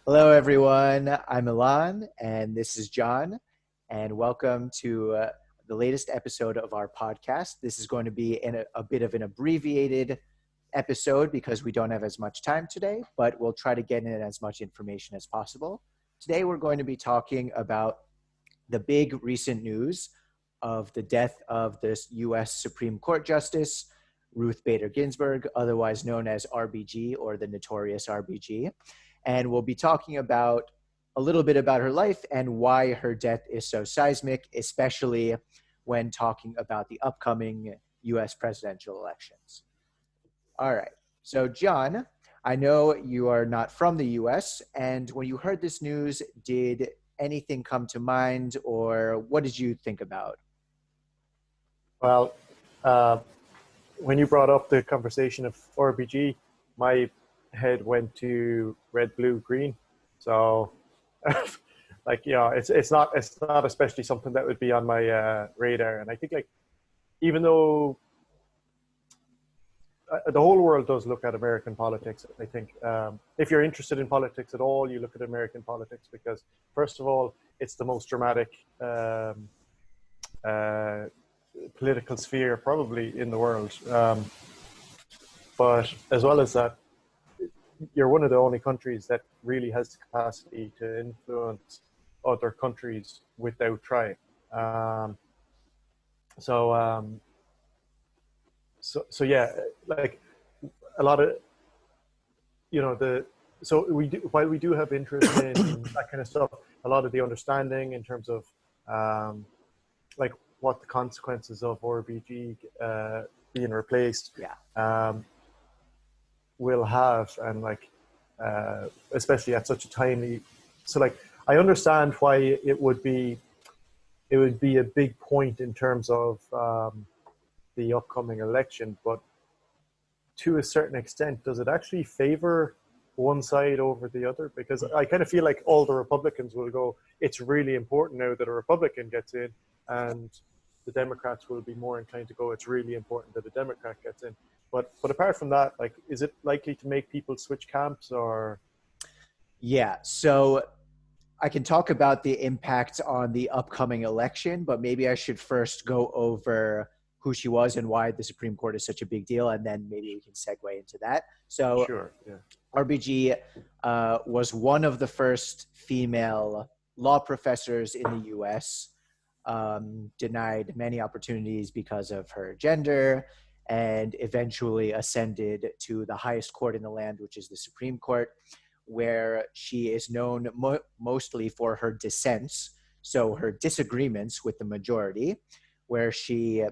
Hello, everyone. I'm Ilan, and this is John, and welcome to the latest episode of our podcast. This is going to be a bit of an abbreviated episode because we don't have as much time today, but we'll try to get in as much information as possible. Today, we're going to be talking about the big recent news of the death of this U.S. Supreme Court Justice, Ruth Bader Ginsburg, otherwise known as RBG or the notorious RBG. And we'll be talking about a little bit about her life and why her death is so seismic, especially when talking about the upcoming US presidential elections. All right. So, John, I know you are not from the US, and when you heard this news, did anything come to mind, or what did you think about? Well, uh, when you brought up the conversation of RBG, my head went to red, blue, green. So, it's not especially something that would be on my radar. And I think even though the whole world does look at American politics, I think if you're interested in politics at all, you look at American politics because, first of all, it's the most dramatic political sphere probably in the world. But as well as that, you're one of the only countries that really has the capacity to influence other countries without trying. So yeah, like a lot of, while we do have interest in that kind of stuff, a lot of the understanding in terms of like what the consequences of RBG being replaced will have, and especially at such a timely. So I understand why it would be a big point in terms of the upcoming election, but to a certain extent, does it actually favor one side over the other? Because I kind of feel like all the Republicans will go, it's really important now that a Republican gets in, and the Democrats will be more inclined to go, it's really important that a Democrat gets in. But apart from that, is it likely to make people switch camps or? Yeah, so I can talk about the impact on the upcoming election, but maybe I should first go over who she was and why the Supreme Court is such a big deal, and then maybe we can segue into that. So sure, yeah. RBG was one of the first female law professors in the U.S., denied many opportunities because of her gender, and eventually ascended to the highest court in the land, which is the Supreme Court, where she is known mostly for her dissents, so her disagreements with the majority, where she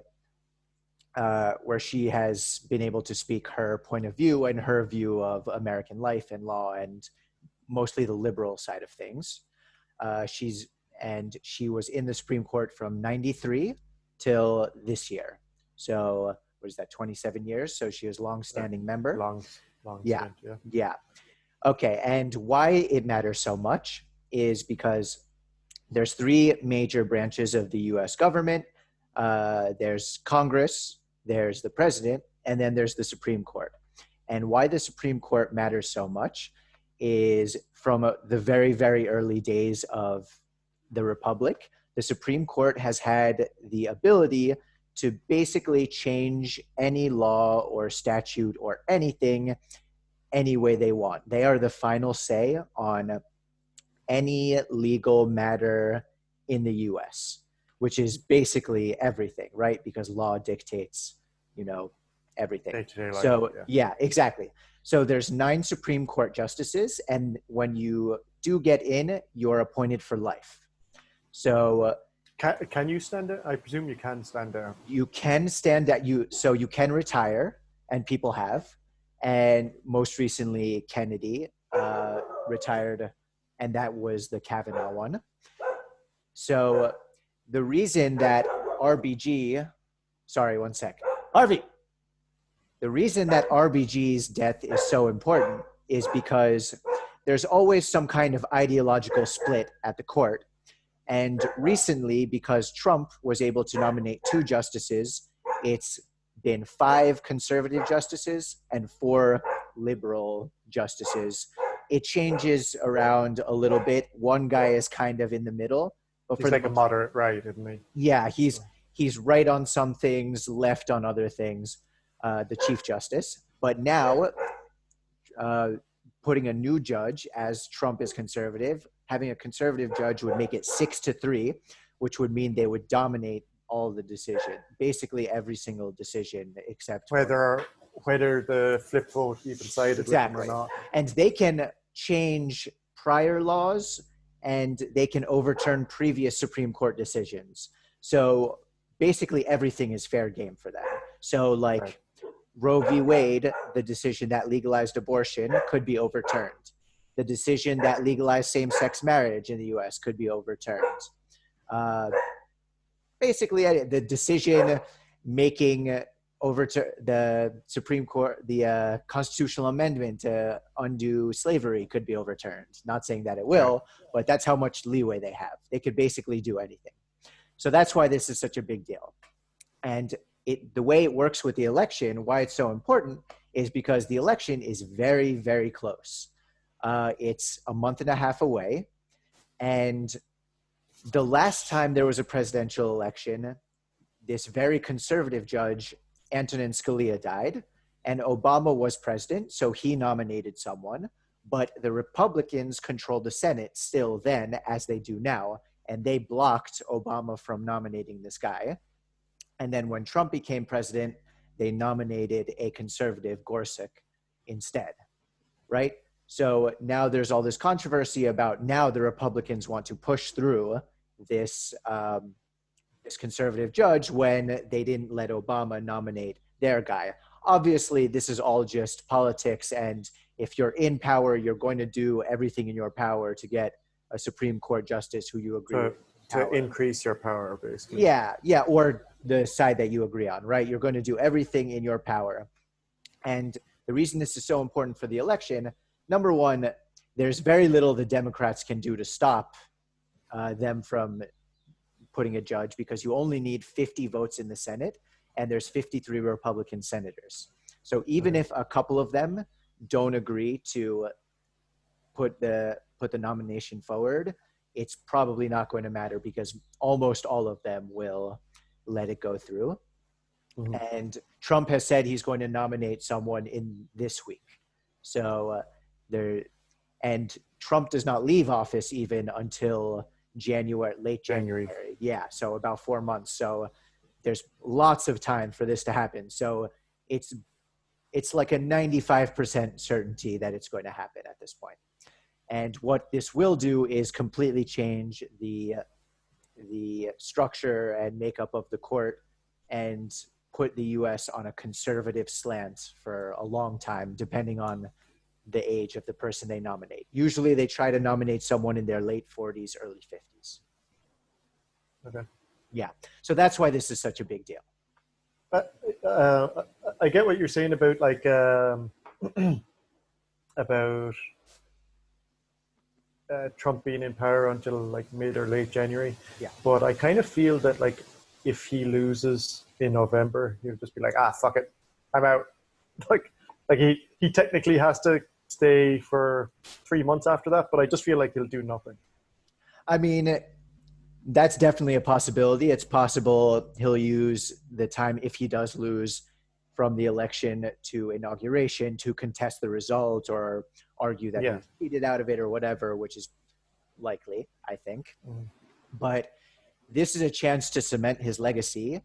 has been able to speak her point of view and her view of American life and law and mostly the liberal side of things. She was in the Supreme Court from 93 till this year. So what is that, 27 years? So she was a long-standing member. Long yeah. Stint, yeah. Okay, and why it matters so much is because there's three major branches of the U.S. government. There's Congress, there's the president, and then there's the Supreme Court. And why the Supreme Court matters so much is from the very, very early days of the Republic, the Supreme Court has had the ability to basically change any law or statute or anything any way they want. They are the final say on any legal matter in the US, which is basically everything, right? Because law dictates, everything. Day-to-day life, so yeah, exactly. So there's 9 Supreme Court justices, and when you do get in, you're appointed for life. So can you stand down? I presume you can stand down. You can stand down. So you can retire, and people have. And most recently, Kennedy retired, and that was the Kavanaugh one. So the reason that RBG, sorry, one sec. Harvey! The reason that RBG's death is so important is because there's always some kind of ideological split at the court. And recently, because Trump was able to nominate 2 justices, it's been 5 conservative justices and 4 liberal justices it changes around a little bit. One guy is kind of in the middle, but for He's the like a most part, moderate right, isn't he? yeah, So, he's right on some things, left on other things, the Chief Justice. But now, uh, putting a new judge, as Trump is conservative, having a conservative judge would make it 6-3, which would mean they would dominate all the decision, basically every single decision except for whether the flip vote even sided with them or exactly. not. And they can change prior laws and they can overturn previous Supreme Court decisions. So basically everything is fair game for them. So like Right. Roe v. Wade, the decision that legalized abortion could be overturned. The decision that legalized same-sex marriage in the U.S. could be overturned. Basically, the decision making over to the Supreme Court, the constitutional amendment to undo slavery could be overturned. Not saying that it will, but that's how much leeway they have. They could basically do anything. So that's why this is such a big deal. And the way it works with the election, why it's so important, is because the election is very, very close. It's a month and a half away. And the last time there was a presidential election, this very conservative judge, Antonin Scalia, died, and Obama was president, so he nominated someone. But the Republicans controlled the Senate still then, as they do now, and they blocked Obama from nominating this guy. And then when Trump became president, they nominated a conservative, Gorsuch, instead, right? So now there's all this controversy about now the Republicans want to push through this this conservative judge when they didn't let Obama nominate their guy. Obviously, this is all just politics, and if you're in power, you're going to do everything in your power to get a Supreme Court justice who you agree with. To increase your power, basically. Yeah, or the side that you agree on, right? You're going to do everything in your power. And the reason this is so important for the election, number one, there's very little the Democrats can do to stop them from putting a judge, because you only need 50 votes in the Senate and there's 53 Republican senators. So even if a couple of them don't agree to put the nomination forward, it's probably not going to matter because almost all of them will let it go through. Mm-hmm. And Trump has said he's going to nominate someone in this week. So and Trump does not leave office even until late January. Yeah, so about 4 months. So there's lots of time for this to happen. So it's like a 95% certainty that it's going to happen at this point. And what this will do is completely change the structure and makeup of the court and put the U.S. on a conservative slant for a long time, depending on the age of the person they nominate. Usually they try to nominate someone in their late 40s, early 50s. Okay. Yeah. So that's why this is such a big deal. I get what you're saying about like about Trump being in power until like mid or late January. Yeah. But I kind of feel that like if he loses in November, he'll just be like, fuck it, I'm out. Like he technically has to stay for 3 months after that, but I just feel like he'll do nothing. I mean, that's definitely a possibility. It's possible he'll use the time, if he does lose, from the election to inauguration to contest the result or argue that he's cheated out of it or whatever, which is likely, I think. Mm. But this is a chance to cement his legacy.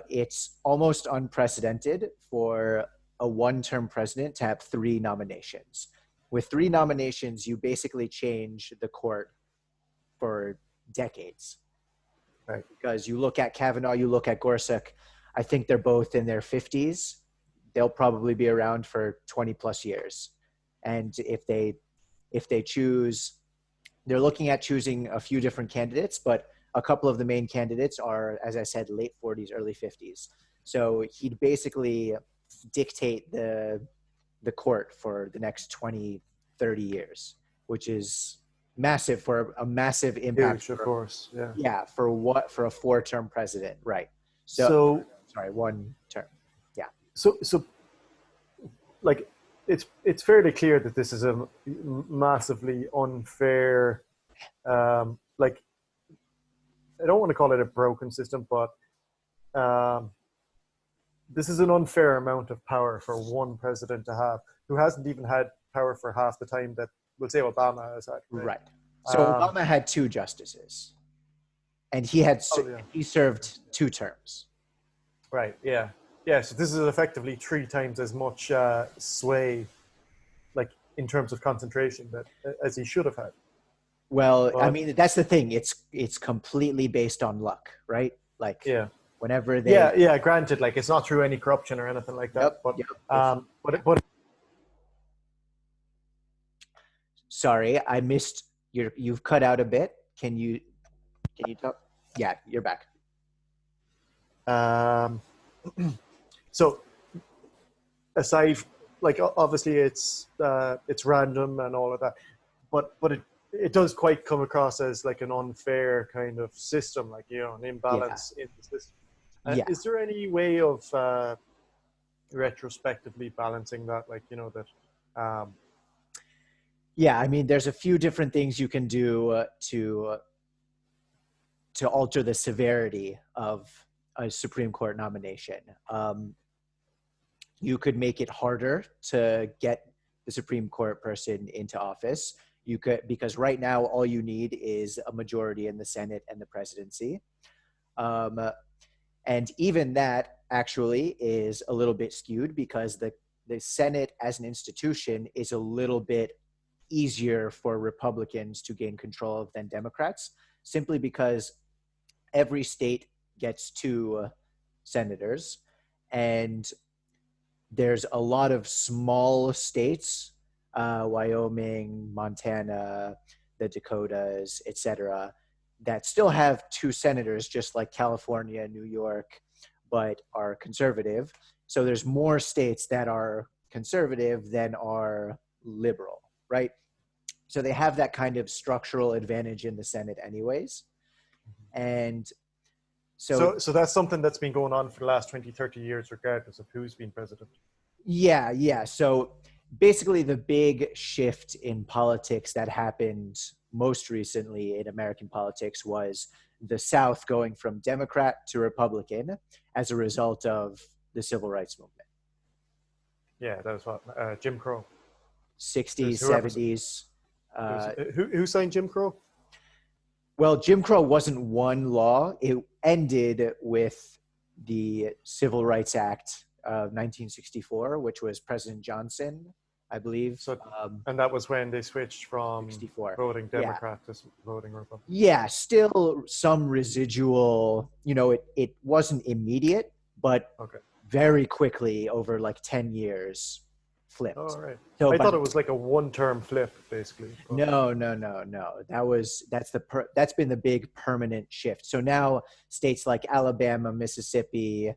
It's almost unprecedented for a one-term president to have 3 nominations. With 3 nominations, you basically change the court for decades. Right. Because you look at Kavanaugh, you look at Gorsuch, I think they're both in their 50s. They'll probably be around for 20 plus years. And if they choose, they're looking at choosing a few different candidates, but a couple of the main candidates are, as I said, late 40s, early 50s. So he'd basically dictate the court for the next 20, 30 years, which is massive for a massive impact. Huge, of course. Yeah. Yeah. For a 4-term president. Right. So sorry, 1 term. Yeah. So like it's fairly clear that this is a massively unfair, like, I don't want to call it a broken system, but um, this is an unfair amount of power for one president to have, who hasn't even had power for half the time that, we'll say, Obama has had. Right? Right. So Um, Obama had two justices, and oh yeah, he served 2 terms. right. Yeah, yeah. So this is effectively 3 times as much sway, like in terms of concentration, that as he should have had. Well, I But mean, that's the thing. It's completely based on luck, right? Like yeah, whenever they, yeah. Granted, like it's not through any corruption or anything like that. yep, But yep. It's but sorry, I missed your. You've cut out a bit. Can you talk? Yeah, you're back. um, so aside, like obviously it's random and all of that, but it does quite come across as like an unfair kind of system, like an Yeah, imbalance in the system. yeah, Is there any way of retrospectively balancing that, like um, yeah. I mean, there's a few different things you can do to alter the severity of a Supreme Court nomination. You could make it harder to get the Supreme Court person into office. You could, because right now all you need is a majority in the Senate and the presidency. Um, and even that actually is a little bit skewed because the Senate as an institution is a little bit easier for Republicans to gain control of than Democrats, simply because every state gets 2 senators, and there's a lot of small states, Wyoming, Montana, the Dakotas, etc., that still have 2 senators, just like California, New York, but are conservative. So there's more states that are conservative than are liberal, right? So they have that kind of structural advantage in the Senate, anyways. And so so that's something that's been going on for the last 20, 30 years, regardless of who's been president. yeah, yeah. So basically, the big shift in politics that happened most recently in American politics was the South going from Democrat to Republican as a result of the civil rights movement. Yeah, that was what Jim Crow. It was 60s, whoever. 70s. It was Uh, who signed Jim Crow. well, Jim Crow wasn't one law, it ended with the Civil Rights Act of 1964, which was President Johnson, I believe. So, and that was when they switched from 64. voting Yeah. Democrat to voting Republican. Yeah, still some residual, it wasn't immediate, but Okay. very quickly over like 10 years flipped. All right. So I thought it was like a one-term flip, basically. But no. That's been the big permanent shift. So now states like Alabama, Mississippi,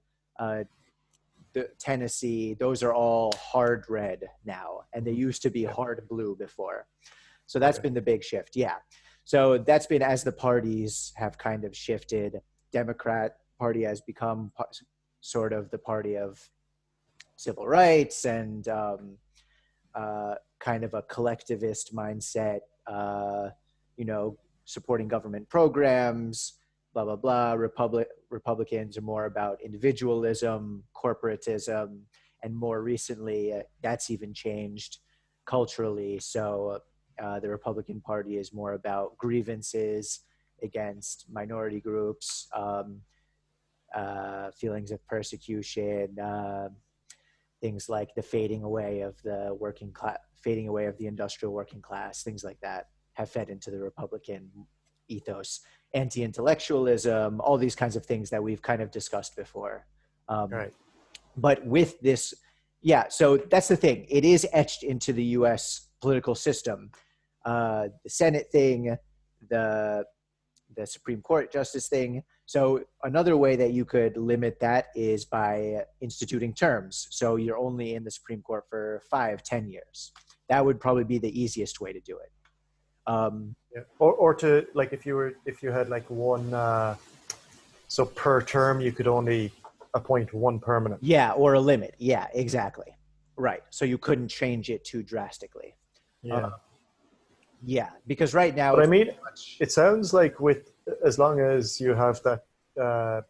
Tennessee, those are all hard red now, and they used to be hard blue before. So that's been the big shift. Yeah. So that's been as the parties have kind of shifted. Democrat Party has become sort of the party of civil rights and kind of a collectivist mindset, supporting government programs, blah, blah, blah. Republicans are more about individualism, corporatism, and more recently, that's even changed culturally. So the Republican Party is more about grievances against minority groups, feelings of persecution, things like the fading away of the working class, fading away of the industrial working class, things like that have fed into the Republican ethos. Anti-intellectualism, all these kinds of things that we've kind of discussed before. right. But with this, yeah, so that's the thing. It is etched into the U.S. political system. The Senate thing, the Supreme Court justice thing. So another way that you could limit that is by instituting terms. So you're only in the Supreme Court for 5-10 years. That would probably be the easiest way to do it. Yeah. Or to, like, if you had like one, so per term you could only appoint one permanent. Yeah, or a limit. Yeah, exactly. Right. So you couldn't change it too drastically. Uh, Yeah. yeah, because right now But I it's mean, pretty much, it sounds like with as long as you have that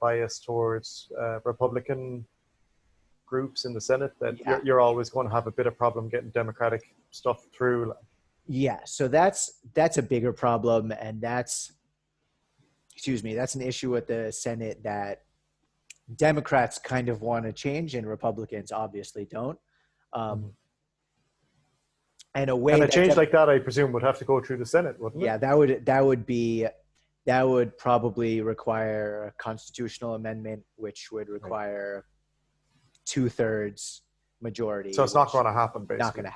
bias towards Republican groups in the Senate, that yeah. you're always going to have a bit of problem getting Democratic stuff through. Like, Yeah, so that's a bigger problem, and that's, excuse me, that's an issue with the Senate that Democrats kind of want to change and Republicans obviously don't. Um, mhm. and a way And a that change like that, I presume, would have to go through the Senate, wouldn't it? yeah, that would probably require a constitutional amendment, which would Right. require 2/3 So majority, it's not which going to happen, not going basically. to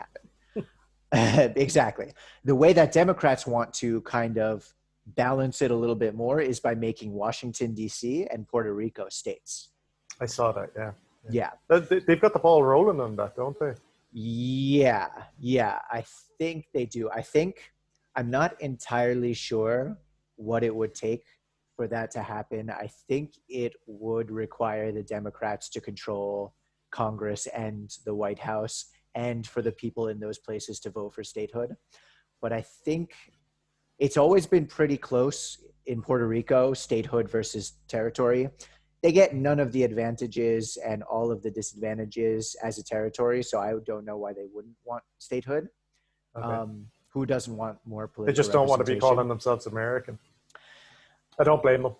happen. Exactly. The way that Democrats want to kind of balance it a little bit more is by making Washington, D.C. and Puerto Rico states. I saw that. Yeah, Yeah. yeah. They've got the ball rolling on that, don't they? Yeah. Yeah. I think they do. I'm not entirely sure what it would take for that to happen. I think it would require the Democrats to control Congress and the White House, and for the people in those places to vote for statehood. But I think it's always been pretty close in Puerto Rico, statehood versus territory. They get none of the advantages and all of the disadvantages as a territory, so I don't know why they wouldn't want statehood. Okay. Who doesn't want more They political just don't want to be representation? calling themselves American. I don't blame them.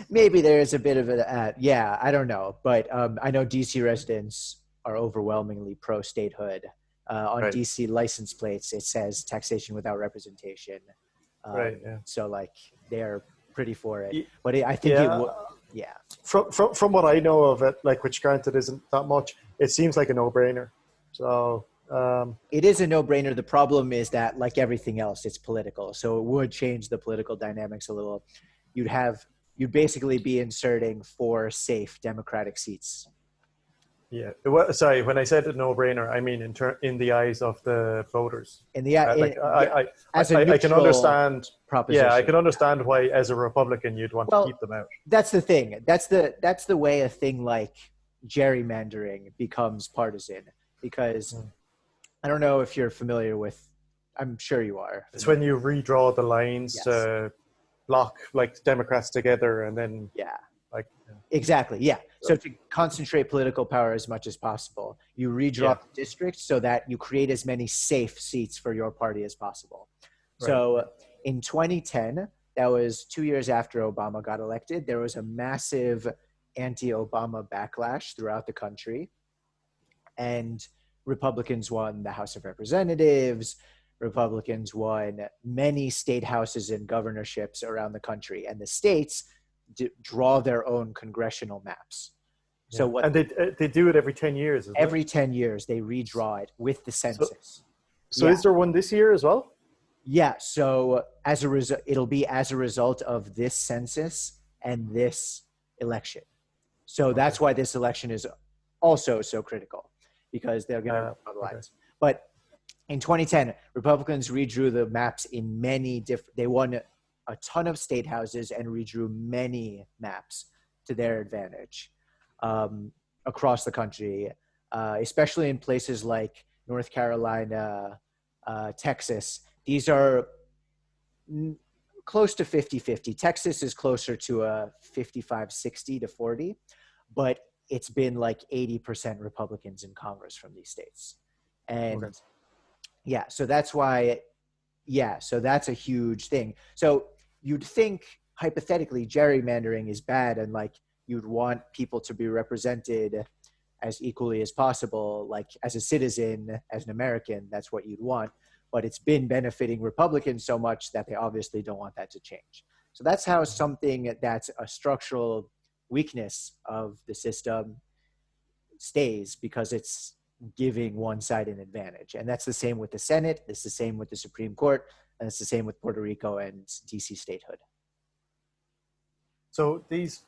Maybe there is a bit of a, yeah, I don't know. But I know DC residents are overwhelmingly pro statehood. On Right. DC license plates, it says taxation without representation. Right. Yeah. So, like, they're pretty for it. Y- But I think it Yeah. would, yeah. From what I know of it, like, which granted isn't that much, it seems like a no-brainer. So It is a no-brainer. The problem is that, like everything else, it's political. So it would change the political dynamics a little. You'd have, you'd basically be inserting 4 safe Democratic seats. yeah. Well, sorry, when I said a no-brainer, I mean in the eyes of the voters. In the Like yeah, as a I can neutral understand. Yeah, I proposition. can understand why, as a Republican, you'd want to Well, keep them out. that's the thing. That's the way a thing like gerrymandering becomes partisan, because Mm. I don't know if you're familiar with. I'm sure you are It's when familiar. you redraw the lines Yes. to block like Democrats together, and then Yeah. like Exactly. Yeah. So to concentrate political power as much as possible, you yeah, redraw the district so that you create as many safe seats for your party as possible. right, So in 2010, that was 2 years after Obama got elected, there was a massive anti-Obama backlash throughout the country, and Republicans won the House of Representatives. Republicans won many state houses and governorships around the country, and the states draw their own congressional maps. So yeah. what And they do it every 10 years, isn't it? every 10 years they redraw it with the So census. so Yeah. is there one this year as well? Yeah, so as a result, it'll be as a result of this census and this election. So Okay. that's why this election is also so critical, because they're going to draw the Okay. lines. But in 2010, Republicans redrew the maps in many different. They won a ton of state houses and redrew many maps to their advantage across the country, especially in places like North Carolina, Texas. These are close to 50-50. Texas is closer to a 55-60 to 40, but it's been like 80% Republicans in Congress from these states. And Okay. yeah, so that's why, yeah, so that's a huge thing. So you'd think hypothetically gerrymandering is bad, and like you'd want people to be represented as equally as possible, like as a citizen, as an American, that's what you'd want. But it's been benefiting Republicans so much that they obviously don't want that to change. So that's how something that's a structural weakness of the system stays, because it's giving one side an advantage. And that's the same with the Senate, it's the same with the Supreme Court, and it's the same with Puerto Rico and DC statehood. So these,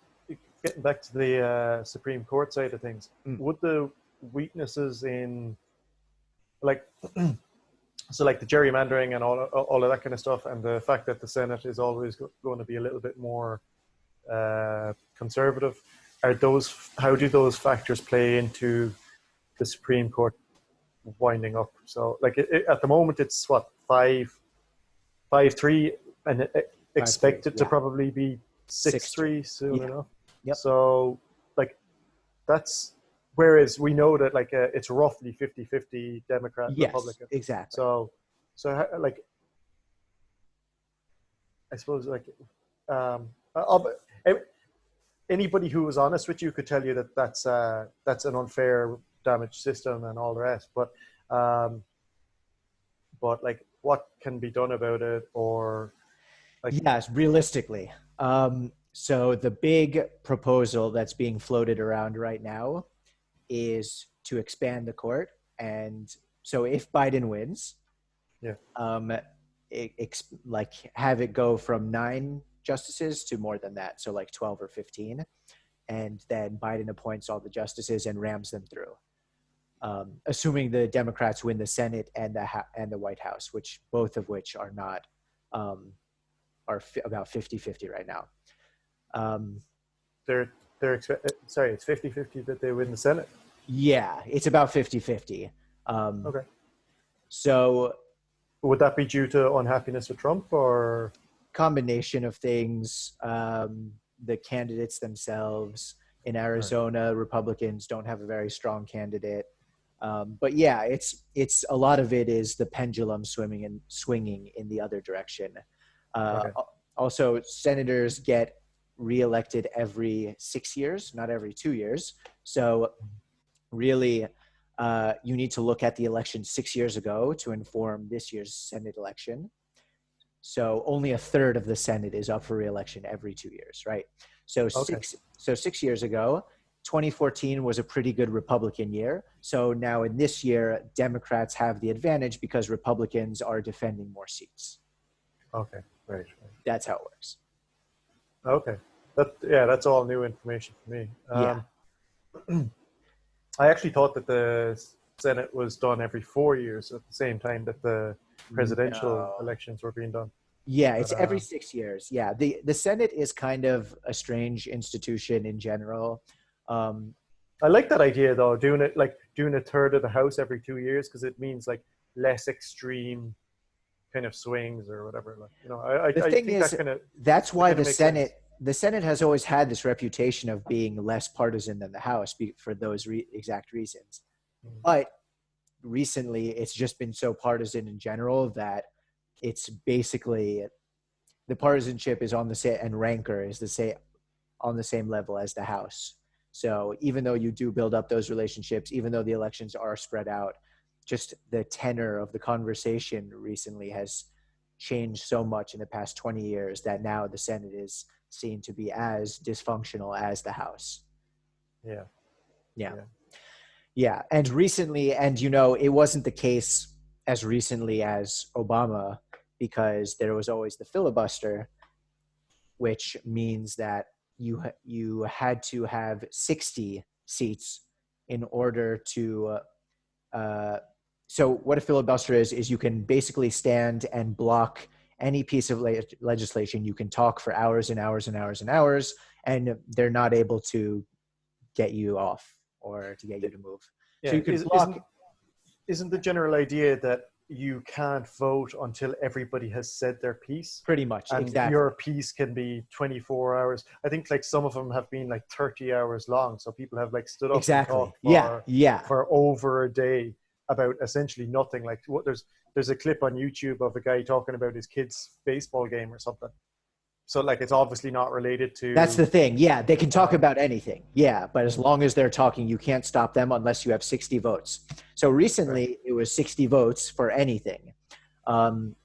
getting back to the Supreme Court side of things, would the weaknesses in like so like the gerrymandering and all of that kind of stuff, and the fact that the Senate is always going to be a little bit more conservative, how do those factors play into the Supreme Court winding up? So like at the moment it's what 5-3, and 5-3. expected to Yeah. probably be 6-3. 6-3 soon Yeah. enough. Yep. So like that's whereas we know that like it's roughly 50-50 Democrat Yes, Republican. exactly. So like I suppose like um, of, anybody who was honest with you could tell you that that's an unfair damage system and all the rest. Um, but like what can be done about it, or like Yes, realistically. So the big proposal that's being floated around right now is to expand the court. And so if Biden wins, yeah, um, like have it go from 9 justices to more than that. So like 12 or 15. And then Biden appoints all the justices and rams them through. Assuming the Democrats win the Senate and the White House, which both of which are not um, about 50-50 right now. they're sorry, it's 50-50 that they win the Senate. Yeah, it's about 50-50. Okay. So Would that be due to unhappiness with Trump, or combination of things, the candidates themselves. In Arizona, Republicans don't have a very strong candidate. But yeah, it's a lot of it is the pendulum swinging in the other direction. okay, Also, senators get reelected every 6 years, not every 2 years. So really, you need to look at the election 6 years ago to inform this year's Senate election. So only a third of the Senate is up for reelection every 2 years, right? So okay, 6 years ago, 2014 was a pretty good Republican year. So now in this year, Democrats have the advantage because Republicans are defending more seats. okay, right. That's how it works. Okay, that's all new information for me. Yeah. I actually thought that the Senate was done every 4 years at the same time that the presidential No. elections were being done. Yeah, But it's every 6 years. Yeah, the Senate is kind of a strange institution in general. Um, I like that idea though, doing a third of the House every 2 years, because it means like less extreme kind of swings or whatever. Like the I thing think is, that's that why kind of makes sense. The Senate has always had this reputation of being less partisan than the House for those exact reasons. Mm. But recently, it's just been so partisan in general that it's basically the partisanship is on the same, and rancor is the same on the same level as the House. So even though you do build up those relationships, even though the elections are spread out, just the tenor of the conversation recently has changed so much in the past 20 years that now the Senate is seen to be as dysfunctional as the House. Yeah, Yeah. yeah, Yeah. And recently, and it wasn't the case as recently as Obama, because there was always the filibuster, which means that you had to have 60 seats in order to so what a filibuster is you can basically stand and block any piece of legislation. You can talk for hours and hours and hours and hours, and they're not able to get you off or to get you to move. So yeah. you can block. Isn't the general idea that you can't vote until everybody has said their piece? Pretty much, And exactly. your piece can be 24 hours. I think like some of them have been like 30 hours long. So people have like stood up and Exactly. talked Yeah. Yeah. for over a day about essentially nothing. Like there's a clip on YouTube of a guy talking about his kid's baseball game or something. So like it's obviously not related That's to the thing. Yeah, they can talk um, about anything. Yeah, but as long as they're talking, you can't stop them unless you have 60 votes. So right. recently, it was 60 votes for anything. Um,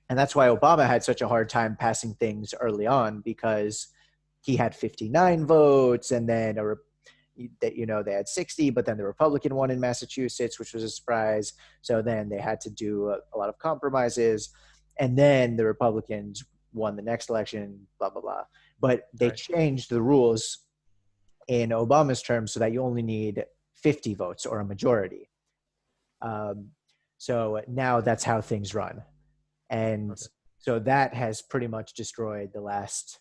and that's why Obama had such a hard time passing things early on, because he had 59 votes, and then they had 60, but then the Republican won in Massachusetts, which was a surprise. So then they had to do a lot of compromises, and then the Republicans won the next election, blah blah blah. But they Right. changed the rules in Obama's terms so that you only need 50 votes or a majority. Um, so now that's how things run. And Okay. so that has pretty much destroyed the last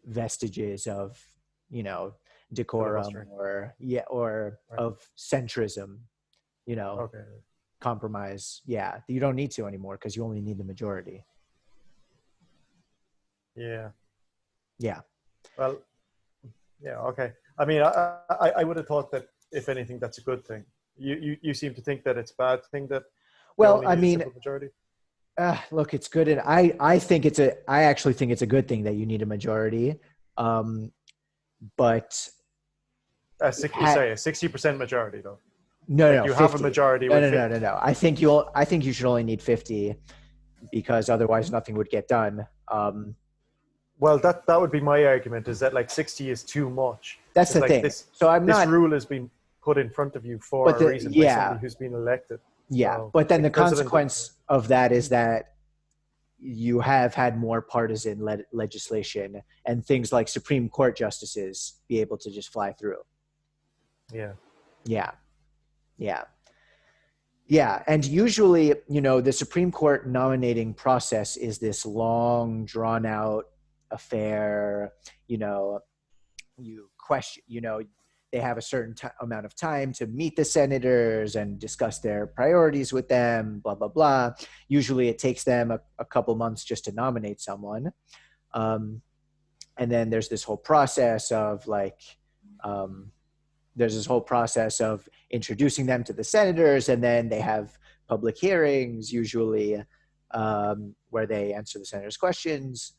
vestiges of, decorum filibustering. or Right. of centrism, Okay. compromise. Yeah, you don't need to anymore because you only need the majority. Yeah. Yeah. Well, yeah. Okay. I mean, I would have thought that if anything, that's a good thing. You seem to think that it's a bad thing that they Well, only I need a mean, simple majority. look, it's good, and I actually think it's a good thing that you need a majority. Um, but Sorry, a 60% majority though. no, Like you have a 50. majority No, with no, no, 50. no, no. I think you should only need 50 because otherwise nothing would get done. Well, that would be my argument. Is that like 60 is too much? That's It's the like thing. So I'm this not, rule has been put in front of you for but a reason by somebody yeah, who's been elected. yeah. So But then like the the president. consequence of that is that you have had more partisan legislation and things like Supreme Court justices be able to just fly through. Yeah. Yeah, yeah. Yeah, and usually, the Supreme Court nominating process is this long, drawn out affair. You know, you question, they have a certain amount of time to meet the senators and discuss their priorities with them, blah, blah, blah. Usually it takes them a couple months just to nominate someone. Um, and then there's this whole process of um, there's this whole process of introducing them to the senators, and then they have public hearings, usually where they answer the senators' questions,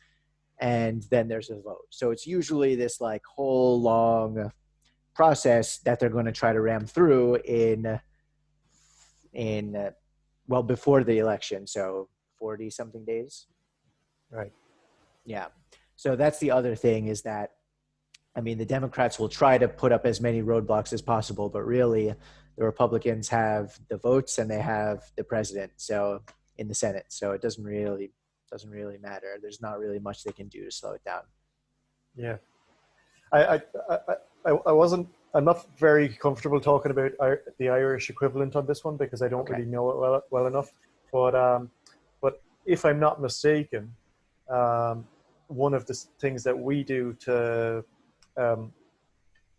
and then there's a vote. So it's usually this whole long process that they're going to try to ram through in well before the election, so 40 something days. Right. Yeah. So that's the other thing is that I mean, the Democrats will try to put up as many roadblocks as possible, but really, the Republicans have the votes and they have the president. So in the Senate, so it doesn't really matter. There's not really much they can do to slow it down. Yeah. I wasn't. I'm not very comfortable talking about the Irish equivalent on this one because I don't Okay. really know it well enough. But if I'm not mistaken, one of the things that we do to um,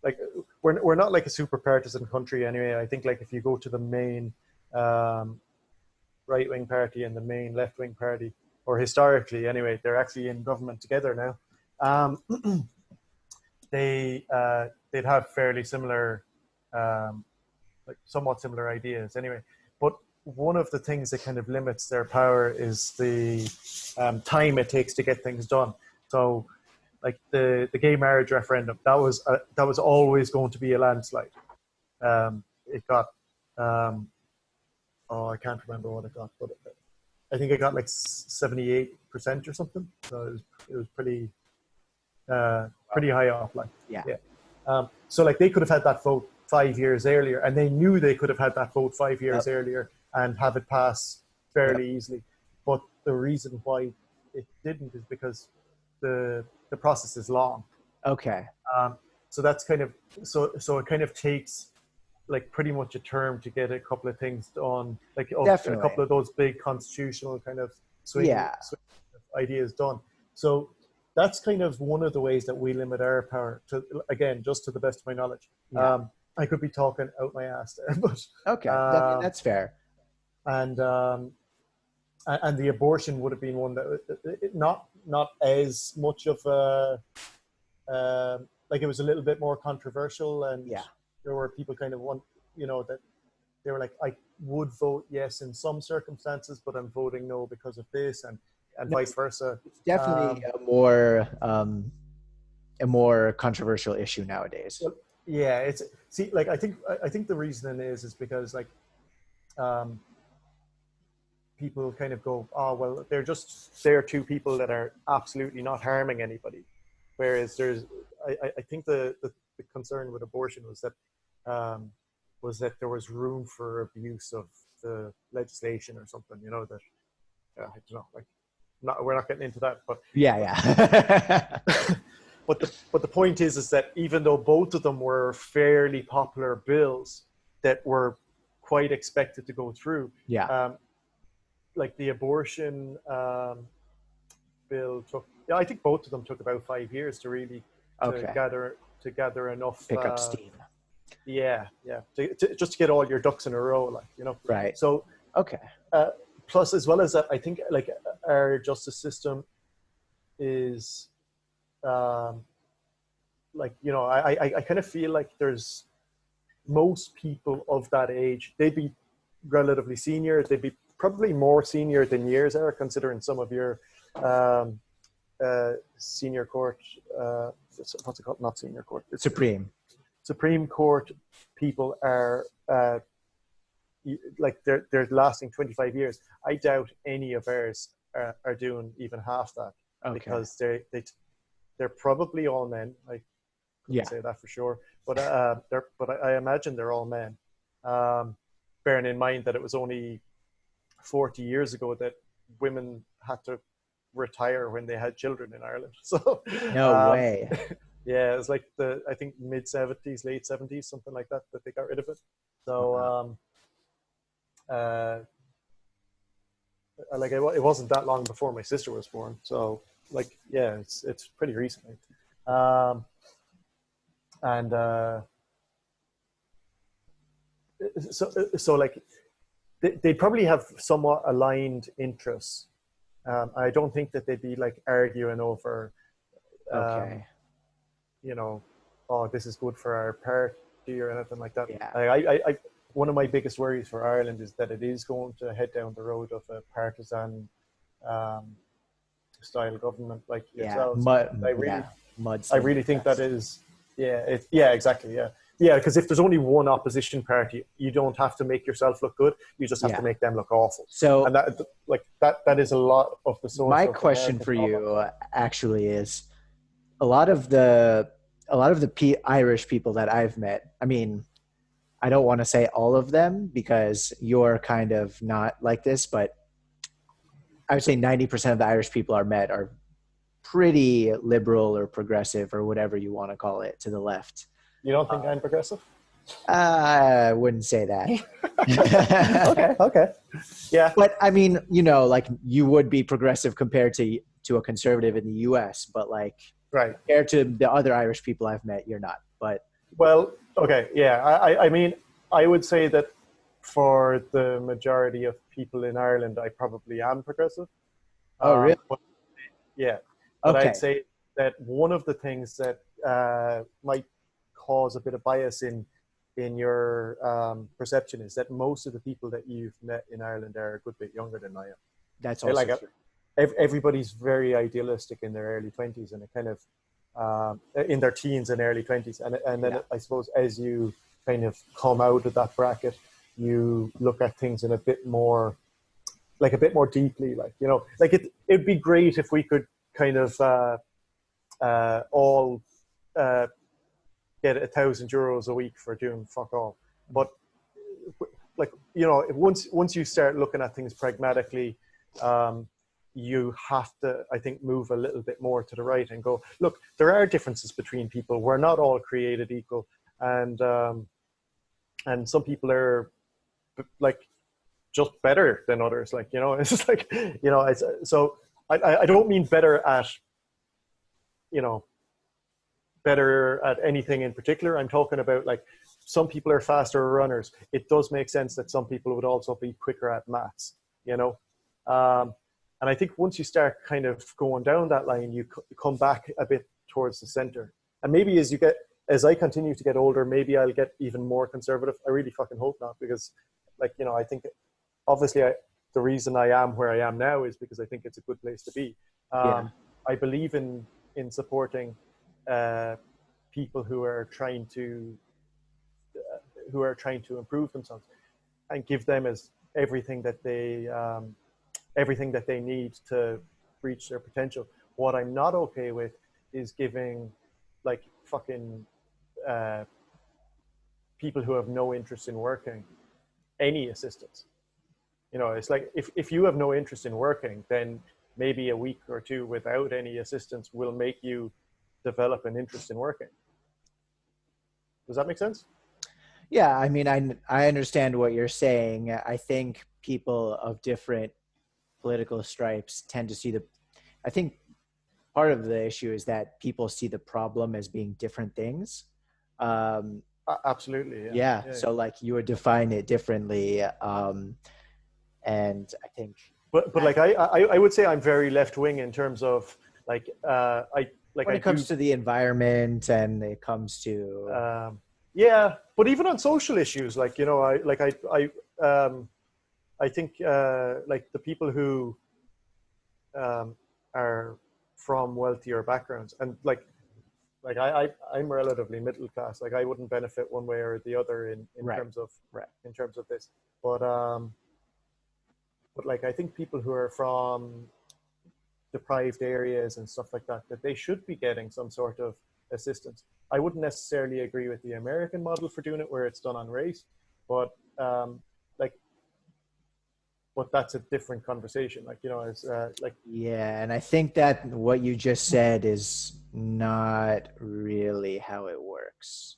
like we're not like a super partisan country anyway. I think like if you go to the main right wing party and the main left wing party, or historically anyway, they're actually in government together now. They'd have fairly similar, like somewhat similar ideas anyway. But one of the things that kind of limits their power is the time it takes to get things done. So, like the gay marriage referendum, that was always going to be a landslide. It got I can't remember what it got, but I think it got like 78% or something. So it was pretty high off. Like, Yeah. yeah. So like they could have had that vote 5 years earlier, and they knew they could have had that vote 5 years Yep. earlier and have it pass Yep. fairly easily. But the reason why it didn't is because the process is long. Okay. So that's kind of so it kind of takes like pretty much a term to get a couple of things done, like a Definitely. couple of those big constitutional kind of swing Yeah. ideas done. So that's kind of one of the ways that we limit our power. To again, just to the best of my knowledge. Yeah. I could be talking out my ass there, but Okay. I mean, that's fair. and and the abortion would have been one that not as much of a like it was a little bit more controversial, and Yeah. there were people kind of that they were like, I would vote yes in some circumstances, but I'm voting no because of this, and No, vice versa. it's definitely Um, a more controversial issue nowadays. well, yeah, it's see, like I think the reason is because like um, people kind of go, oh well, they're two people that are absolutely not harming anybody, whereas I think the concern with abortion was that there was room for abuse of the legislation or something, that I don't know, like we're not getting into that, Yeah. but Yeah. but the point is that even though both of them were fairly popular bills that were quite expected to go through, Yeah. like the abortion bill took, yeah, I think both of them took about 5 years to really Okay. to gather enough. Pick up steam. Yeah, yeah, just to get all your ducks in a row, like, you know. Right. So Okay. plus, as well as that, I think like our justice system is like, you know, I kind of feel like there's most people of that age, they'd be relatively senior. They'd be probably more senior than years are, considering some of your um, senior court, what's it called? Not senior court. It's Supreme Court people are like they're lasting 25 years. I doubt any of ours are doing even half that, because they're probably all men. I couldn't say that for sure, but I imagine they're all men. Bearing in mind that it was only 40 years ago that women had to retire when they had children in Ireland. So no way. Yeah, it's like I think mid 70s, late 70s, something like that they got rid of it. So like it wasn't that long before my sister was born. So like, yeah, it's pretty recent. And so like they probably have somewhat aligned interests. I don't think that they'd be like arguing over, you know, oh, this is good for our party or anything like that. Yeah. I one of my biggest worries for Ireland is that it is going to head down the road of a partisan style government like yourselves. I really think that is, exactly, because if there's only one opposition party, you don't have to make yourself look good. You just have to make them look awful. So, and that is a lot of the social. My question for you actually is, a lot of the Irish people that I've met, I mean, I don't want to say all of them because you're kind of not like this, but I would say 90% of the Irish people are pretty liberal or progressive or whatever you want to call it, to the left. You don't think I'm progressive? I wouldn't say that. Okay. Yeah. But I mean, you know, like you would be progressive compared to a conservative in the US, but like compared to the other Irish people I've met, you're not. But well, okay, yeah. I mean, I would say that for the majority of people in Ireland, I probably am progressive. Oh, really? But I'd say that one of the things that might cause a bit of bias in your perception is that most of the people that you've met in Ireland are a good bit younger than I am. That's also true. Everybody's very idealistic in their early 20s, and it kind of in their teens and early 20s, and then I suppose as you kind of come out of that bracket, you look at things in a bit more deeply, like, you know, like it'd be great if we could kind of all get €1,000 a week for doing fuck all, but like, you know, once you start looking at things pragmatically, you have to, I think, move a little bit more to the right and go, look, there are differences between people. We're not all created equal, and some people are like just better than others. Like, you know, it's just like, you know, so I don't mean better at, you know, better at anything in particular. I'm talking about like some people are faster runners. It does make sense that some people would also be quicker at maths, you know. And I think once you start kind of going down that line, you come back a bit towards the center. And maybe as I continue to get older, maybe I'll get even more conservative. I really fucking hope not, because, like, you know, I think obviously the reason I am where I am now is because I think it's a good place to be. I believe in supporting people who are trying to improve themselves and give them as everything that they need to reach their potential. What I'm not okay with is giving like fucking people who have no interest in working any assistance. You know, it's like if you have no interest in working, then maybe a week or two without any assistance will make you develop an interest in working. Does that make sense? Yeah, I mean, I understand what you're saying. I think people of different political stripes tend to see I think part of the issue is that people see the problem as being different things. Um, Absolutely, yeah, yeah. yeah. So like you would define it differently. And I think But that like I would say I'm very left wing in terms of like I like when I it comes do to the environment and it comes to, yeah, but even on social issues, like you know, I think like the people who are from wealthier backgrounds and like I'm relatively middle class. Like I wouldn't benefit one way or the other in right, terms of right. this, but like I think people who are from deprived areas and stuff like that, that they should be getting some sort of assistance. I wouldn't necessarily agree with the American model for doing it, where it's done on race, but like, but that's a different conversation. Like you know, as like Yeah, and I think that what you just said is not really how it works.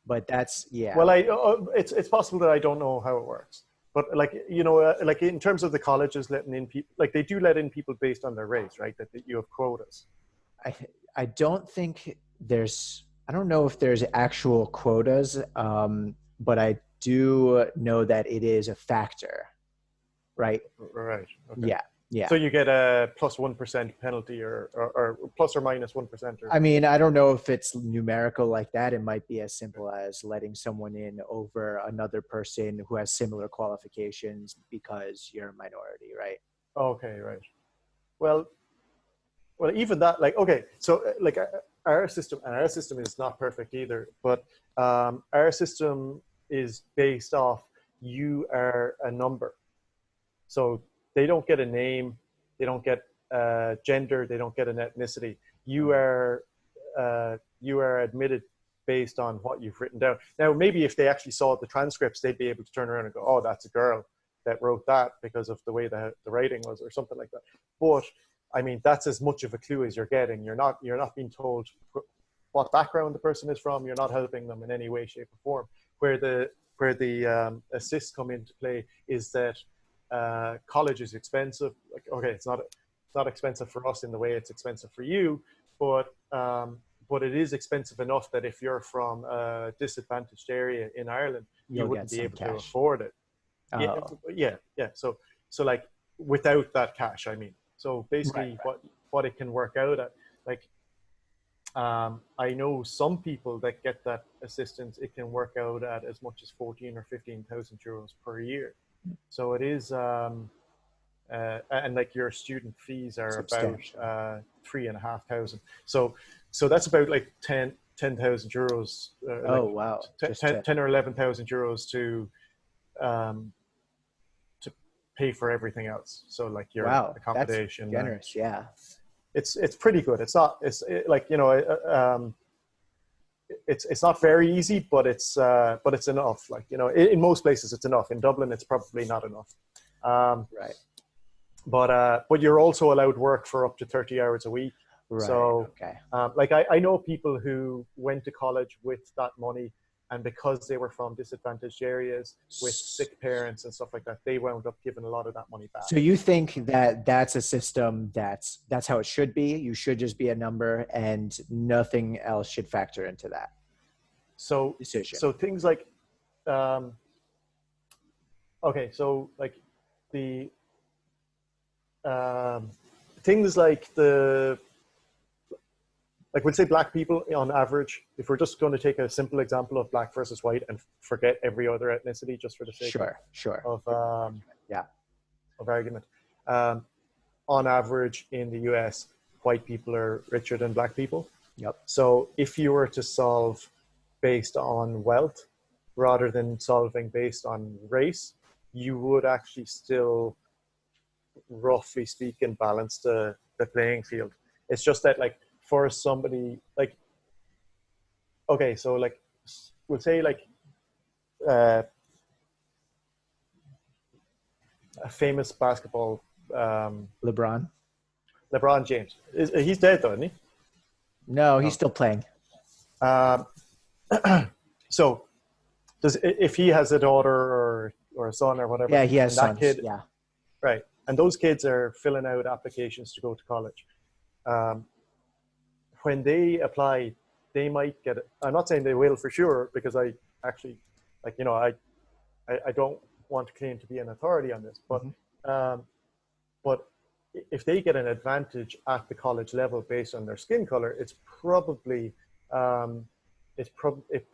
But that's yeah. well, it's possible that I don't know how it works, but like you know, like in terms of the colleges letting in people, like they do let in people based on their race, right? That you have quotas. I I don't think there's I don't know if there's actual quotas, but I do know that it is a factor, right? Right. Okay. Yeah, So yeah. you get a plus 1% penalty, or plus or minus 1%, or I mean, I don't know if it's numerical like that. It might be as simple as letting someone in over another person who has similar qualifications because you're a minority, right? okay, right. Well, even that, like, okay, so like our system, and our system is not perfect either, but our system is based off you are a number. So they don't get a name, they don't get gender, they don't get an ethnicity. You are admitted based on what you've written down. Now, maybe if they actually saw the transcripts, they'd be able to turn around and go, "Oh, that's a girl that wrote that because of the way the writing was," or something like that. But I mean, that's as much of a clue as you're getting. You're not being told what background the person is from. You're not helping them in any way, shape, or form. Where the assists come into play is that college is expensive. Like, okay, it's not expensive for us in the way it's expensive for you, but it is expensive enough that if you're from a disadvantaged area in Ireland, you You'll get wouldn't be some able to cash. afford it. Yeah, Oh, yeah. So like without that cash, I mean. So right, basically, what it can work out at, like, I know some people that get that assistance. It can work out at as much as 14 or 15,000 euros per year. So it is, and like your student fees are about substantial. 3,500. So that's about like 10,000 euros, Oh, like wow. 10, Just to, 10 or 11,000 euros um, to pay for everything else. So like your wow, that's accommodation, and generous. Yeah. it's pretty good. It's not, like, you know, it's not very easy, but it's enough. Like, you know, in most places it's enough. In Dublin, it's probably not enough. Um, Right. but you're also allowed work for up to 30 hours a week. Right. So Okay. like I know people who went to college with that money, and because they were from disadvantaged areas with sick parents and stuff like that, they wound up giving a lot of that money back. So you think that that's a system that's how it should be? You should just be a number and nothing else should factor into that So decision. so things like okay, so like the um, things like the, like, we'll say black people on average, if we're just going to take a simple example of black versus white and forget every other ethnicity just for the sake Sure. Sure. of Yeah. argument, um, on average in the US, white people are richer than black people. Yep. So if you were to solve based on wealth rather than solving based on race, you would actually still, roughly speaking, balance the playing field. It's just that, like, for somebody like, okay, so like we'll say like uh, a famous basketball, LeBron? LeBron James. He's dead though, isn't he? No, he's No. still playing. Um, so if he has a daughter or a son or whatever, Yeah, he has and that sons. kid, Yeah. right, and those kids are filling out applications to go to college. Um, when they apply, they might get it. I'm not saying they will for sure, because I actually, like, I don't want to claim to be an authority on this, Mm-hmm. um, but if they get an advantage at the college level based on their skin color, it's probably um,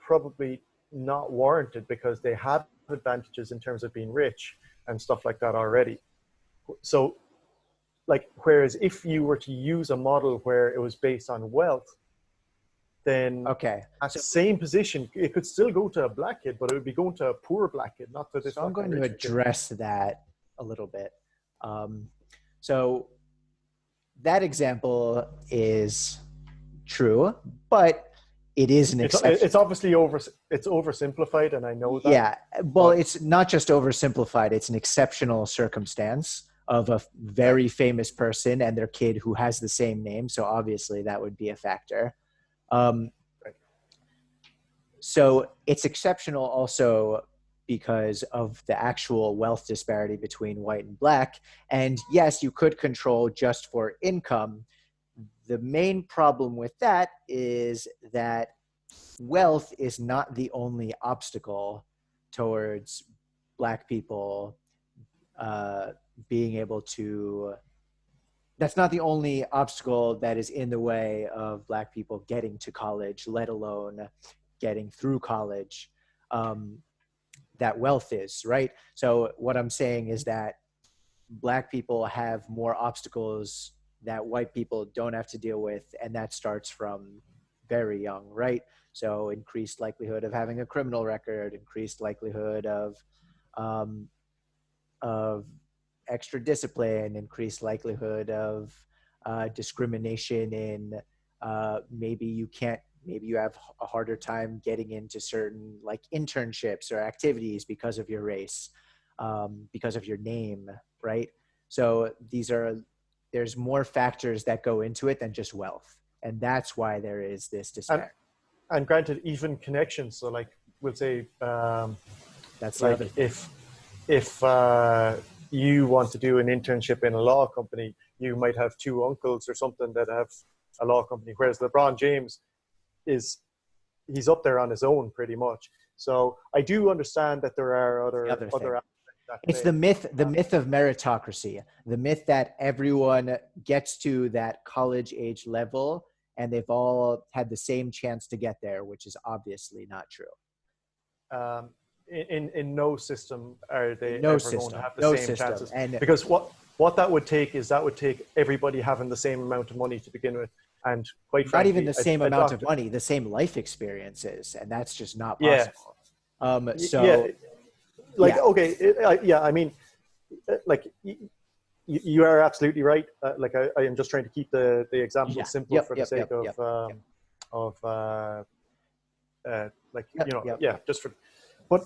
probably not warranted, because they have advantages in terms of being rich and stuff like that already. So, like, whereas if you were to use a model where it was based on wealth, then Okay. at the same position, it could still go to a black kid, but it would be going to a poor black kid, not to this So I'm fucking going to richer kid. address that a little bit. So that example is true, but it is an exception. It's obviously it's oversimplified, and I know that. Yeah, well, But it's not just oversimplified. It's an exceptional circumstance of a very famous person and their kid who has the same name. So obviously that would be a factor. Um, right. So it's exceptional also because of the actual wealth disparity between white and black. And yes, you could control just for income. The main problem with that is that wealth is not the only obstacle towards black people uh, being able to. That's not the only obstacle that is in the way of black people getting to college, let alone getting through college. That wealth is, right? So what I'm saying is that black people have more obstacles that white people don't have to deal with, and that starts from very young, right? So increased likelihood of having a criminal record, increased likelihood um, of extra discipline, increased likelihood of discrimination in maybe you have a harder time getting into certain like internships or activities because of your race, because of your name, right? So there's more factors that go into it than just wealth, and that's why there is this and disparity. and granted, even connections. So, like, we'll say, That's the like, other thing. if you want to do an internship in a law company, you might have two uncles or something that have a law company, whereas LeBron James he's up there on his own pretty much. So I do understand that there are That's the other thing. other aspects at It's play. the myth of meritocracy, the myth that everyone gets to that college age level and they've all had the same chance to get there, which is obviously not true. In no system are they No ever going to system, have the no same system. chances, And because what that would take is that would take everybody having the same amount of money to begin with, and quite not even frankly, the same a amount of doctor. money, the same life experiences, and that's just not Yeah, possible. yeah, So like, yeah, okay, yeah. I mean, like, you are absolutely right. Like, I am just trying to keep the example yeah, simple yep, for the yep, sake yep, yep, yep, of like, yep, yep, yeah, yep. just for. But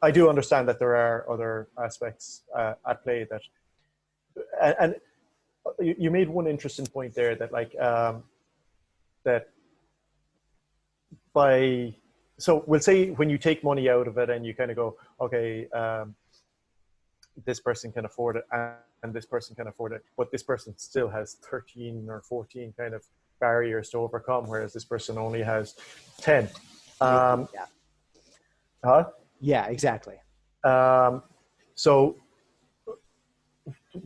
I do understand that there are other aspects at play that, and you made one interesting point there, that, like, that by, so we'll say when you take money out of it and you kind of go, okay, this person can afford it, and this person can afford it, but this person still has 13 or 14 kind of barriers to overcome, whereas this person only has 10. Maybe, yeah, Huh? yeah, exactly. So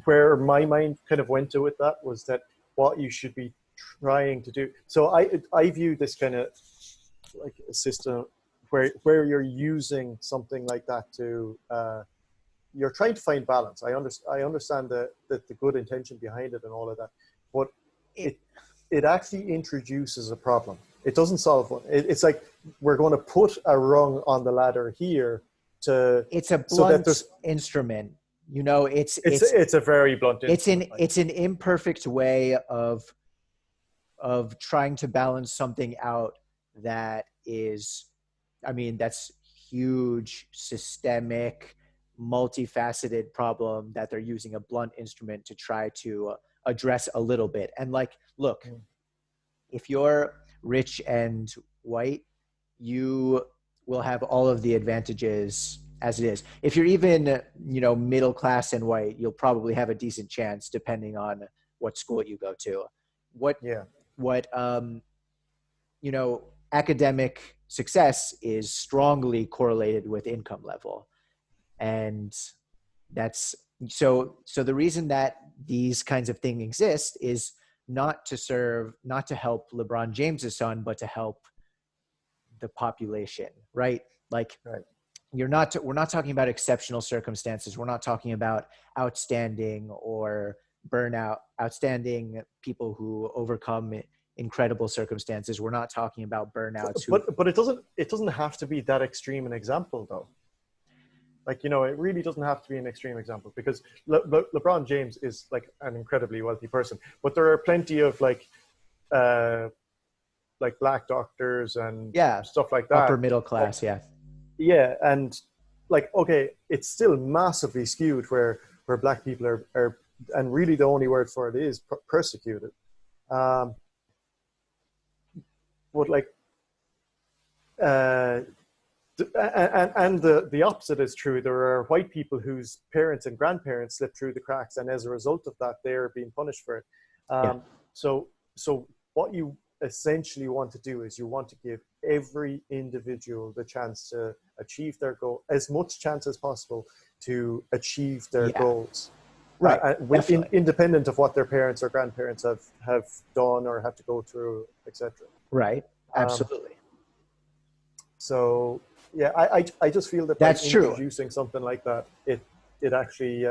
where my mind kind of went to with that was that what you should be trying to do. So I view this kind of like a system where you're using something like that to you're trying to find balance. I understand the good intention behind it and all of that, but It, it it actually introduces a problem. It doesn't solve one. It's like we're going to put a rung on the ladder here to, it's a so that blunt there's, instrument. You know, it's a very blunt instrument. Like, it's an imperfect way of trying to balance something out that is, I mean, that's huge, systemic, multifaceted problem that they're using a blunt instrument to try to address a little bit. And like, look, if you're rich and white, you will have all of the advantages as it is. If you're even, middle class and white, you'll probably have a decent chance depending on what school you go to. What Yeah. what academic success is strongly correlated with income level, and that's so the reason that these kinds of things exist is not to help LeBron James's son, but to help the population, right? Like, Right. we're not talking about exceptional circumstances. We're not talking about outstanding or burnout, outstanding people who overcome incredible circumstances. We're not talking about burnouts who, But it doesn't have to be that extreme an example though. Like, it really doesn't have to be an extreme example, because LeBron James is like an incredibly wealthy person, but there are plenty of uh, like black doctors and yeah, stuff like upper that. middle class. Yeah. Yeah, and like, okay, it's still massively skewed where black people are, and really the only word for it is persecuted. Um, but like, uh, and the opposite is true. There are white people whose parents and grandparents slipped through the cracks, and as a result of that, they're being punished for it. Yeah. So what you essentially want to do is you want to give every individual the chance to achieve their goal, as much chance as possible to achieve their Yeah. goals, Right. independent of what their parents or grandparents have done or have to go through, etc. Right. Absolutely. So yeah, I just feel that by That's true. introducing something like that, it actually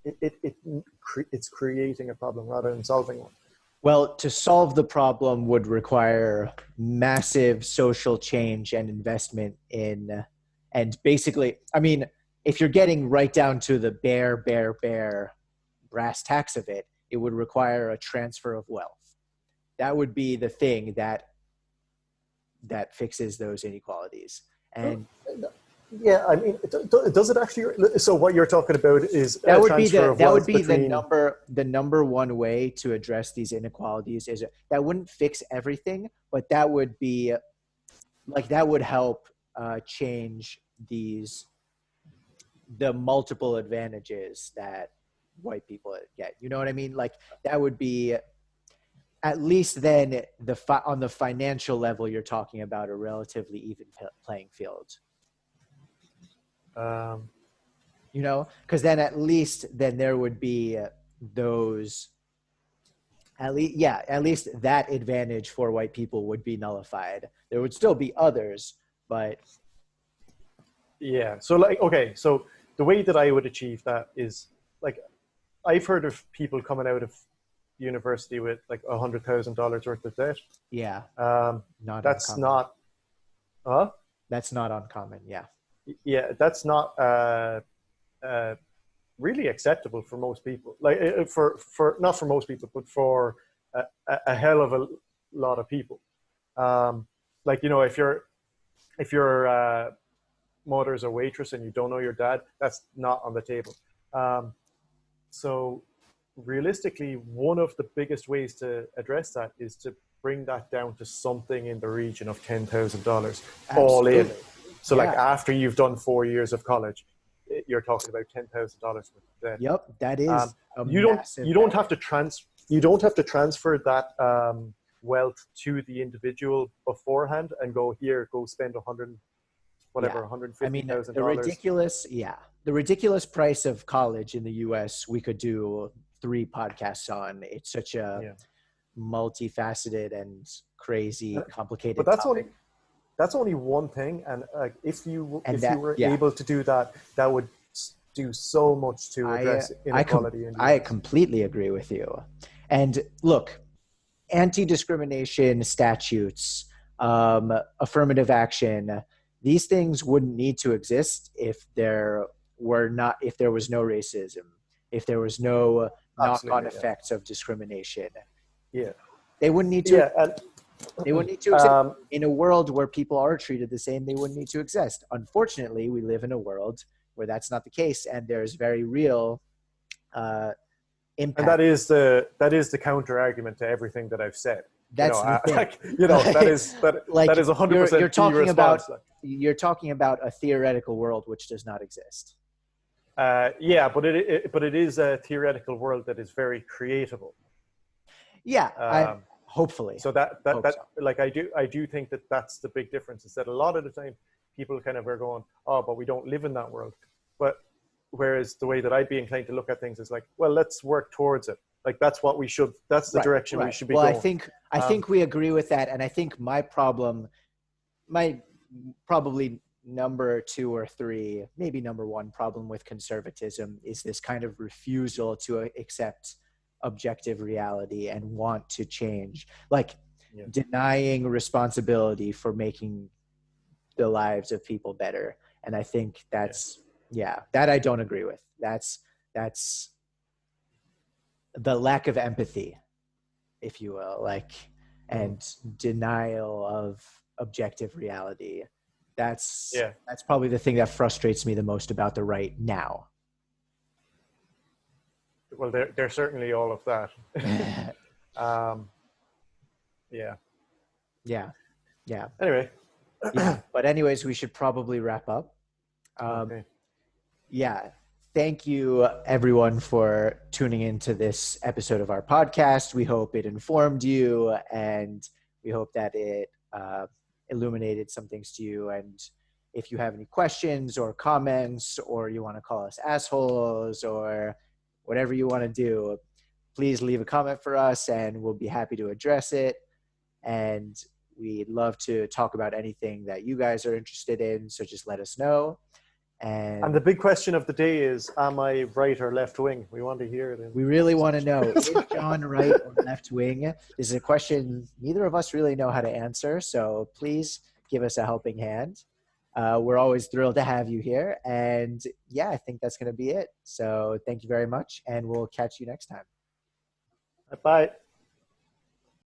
it's creating a problem rather than solving one. Well, to solve the problem would require massive social change and investment in, and basically, I mean, if you're getting right down to the bare brass tacks of it, it would require a transfer of wealth. That would be the thing that fixes those inequalities. And yeah, I mean, does it actually? So what you're talking about is that a would be transfer of wealth between the number one way to address these inequalities. Is that wouldn't fix everything, but that would be like, that would help change the multiple advantages that white people get. You know what I mean? Like, that would be, at least then, on the financial level, you're talking about a relatively even playing field. Because then at least then there would be those, at least that advantage for white people would be nullified. There would still be others, but yeah. So like, okay, so the way that I would achieve that is, like, I've heard of people coming out of university with like $100,000 worth of debt. Yeah, that's uncommon. not, huh? That's not uncommon. Yeah. Yeah, that's not really acceptable for most people. Like, for not for most people, but for a hell of a lot of people. Like, if your mother's a waitress and you don't know your dad, that's not on the table. So realistically, one of the biggest ways to address that is to bring that down to something in the region of $10,000 all in. So like, after you've done 4 years of college, you're talking about $10,000 worth of debt. Yep, that is you don't have to transfer that wealth to the individual beforehand and go spend $150,000. I mean, the ridiculous price of college in the US, we could do 3 podcasts on. It's such a multifaceted and crazy, complicated but that's only one thing, and if you were able to do that, that would do so much to address inequality. I completely agree with you. And look, anti-discrimination statutes, affirmative action, these things wouldn't need to exist if there was no racism, if there was no knock-on effects of discrimination. Yeah, they wouldn't need to. They wouldn't need to exist. In a world where people are treated the same, they wouldn't need to exist. Unfortunately, we live in a world where that's not the case, and there's very real impact. And that is the counter argument to everything that I've said. That's the thing. That is 100%. You're talking about a theoretical world which does not exist. Yeah, but it is a theoretical world that is very creatable. Yeah, I Um, hopefully so hope so. like I do think that that's the big difference, is that a lot of the time people kind of are going, oh, but we don't live in that world. But whereas the way that I'd be inclined to look at things is like, well, let's work towards it. Like that's the Right, direction we right. should be Well, I going. think I Um, think we agree with that, and I think my probably number two or three, maybe number one problem with conservatism is this kind of refusal to accept objective reality and want to change, like yeah, denying responsibility for making the lives of people better. And I think yeah, yeah, that I don't agree with. That's the lack of empathy, if you will, like, mm, and denial of objective reality. That's yeah. that's probably the thing that frustrates me the most about the right now. Well, they're certainly all of that. um, yeah. Yeah, yeah, Anyway, yeah. But anyways, we should probably wrap up. Um, okay. yeah. Thank you, everyone, for tuning into this episode of our podcast. We hope it informed you, and we hope that it illuminated some things to you. And if you have any questions or comments, or you want to call us assholes, or whatever you want to do, please leave a comment for us, and we'll be happy to address it. And we'd love to talk about anything that you guys are interested in. So just let us know. And And the big question of the day is, am I right or left wing? We want to hear it in we the really comment want to know, section. is John right or left wing? This is a question neither of us really know how to answer. So please give us a helping hand. We're always thrilled to have you here. And yeah, I think that's going to be it. So thank you very much. And we'll catch you next time. Bye.